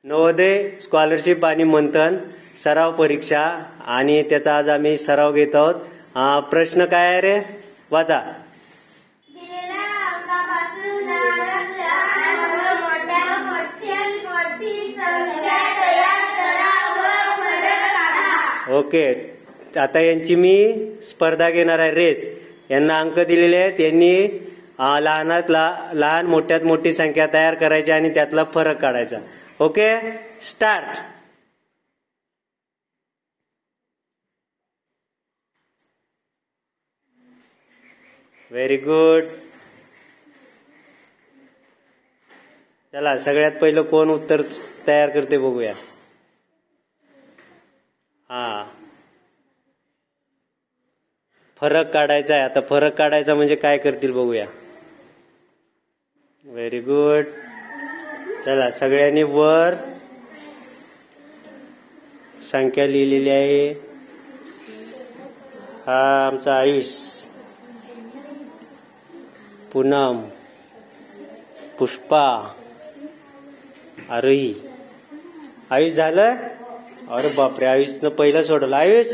Navodaya scholarship आणि मंथन सराव परीक्षा आणि त्याचा आज आम्ही सराव घेत आहोत। प्रश्न काय आहे रे, वाचा। दिलेल्या अंकापासून लहानात लहान व मोठ्यात मोठी संख्या तयार करा व फरक काढा। ओके, आता यांची मी स्पर्धा घेणार आहे, रेस। यांना अंक दिलेले आहेत, यांनी लहानात लहान मोठ्यात मोठी संख्या तयार करायची आणि त्यातला फरक काढायचा। Okay, start. Very good. चला, सगळ्यात पहिलं कोण उत्तर तयार करते बघूया। फरक काढायचा आहे। आता फरक काढायचा म्हणजे काय करतील बघूया। Very good. चला, सगळ्यांनी वर संख्या लिहिलेली आहे। हा आमचा आयुष, पूनम, पुष्पा, आरोही। आयुष झालं? अरे बापरे, आयुषनं पहिलं सोडलं। आयुष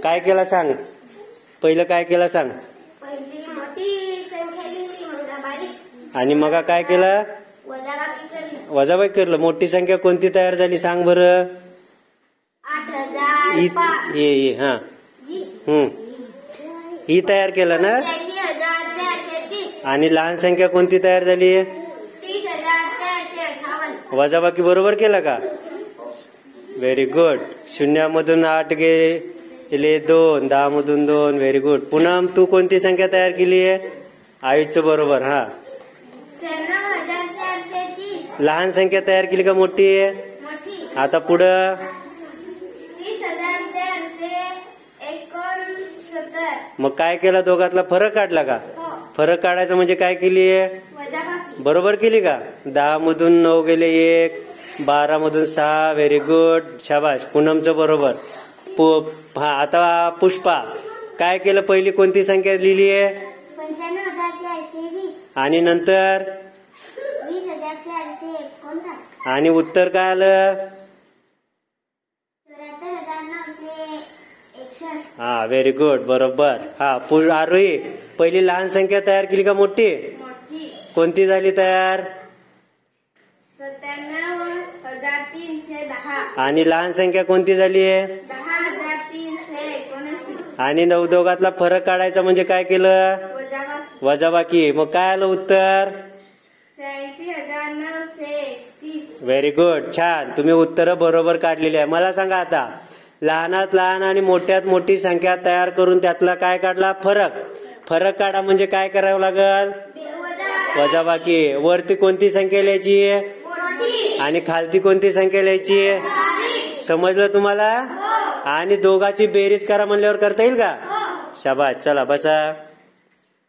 काय केलं सांग, पहिलं काय केलं सांग। पहिली मोठी संख्या लिहिली, मग बारीक, आणि मग काय केलं, वजाबाकी केली। वजाबाकी केलं। मोठी संख्या कोणती तयार झाली सांग बरं। 8,000 हा ही तयार केलं ना। 80,430 आणि लहान संख्या कोणती तयार झाली, 30,458। वजाबाकी बरोबर केलं का। Very good. शून्यामधून 8 गेले 2, 10 मधून 2। Very good. पूनम, तू कोणती संख्या तयार केली आहे, आयुषचं बरोबर। 93,430 लहान संख्या तयार केली का मोठी आहे, मोठी। आता पुढं 30,469। मग काय केलं, दोघातला फरक काढला का। फरक काढायचं म्हणजे काय केली आहे, वजाबाकी बरोबर केली का। 10 मधून 9 गेले 1, 12 मधून 6। व्हेरी गुड, शाबाश, पूनमचं बरोबर। आता पुष्पा, काय केलं, पहिली कोणती संख्या लिहिली आहे, 95,420 आणि नंतर 20,459 आणि उत्तर काय आलं, 74,961। व्हेरी गुड, बरोबर। आरोही, पहिली लहान संख्या तयार केली का मोठी, मोठी। कोणती झाली तयार, 97,310 आणि लहान संख्या कोणती झाली आहे, 10,379 आणि 9 दोघातला फरक काढायचा म्हणजे काय केलं, वजाबाकी वजाबाकी। मग काय आलं उत्तर, 86,930। व्हेरी गुड, छान, तुम्ही उत्तर बरोबर काढलेली आहे। मला सांगा आता, लहानात लहान आणि मोठ्यात मोठी संख्या तयार करून त्यातला काय काढला, फरक। फरक काढा म्हणजे काय करावं लागल, वजाबाकी। वरती कोणती संख्या लिहायची आणि खालती कोणती संख्या लिहायची, समजलं तुम्हाला। आणि दोघाची बेरीज करा म्हणल्यावर करता येईल का, शाबास। चला बसा।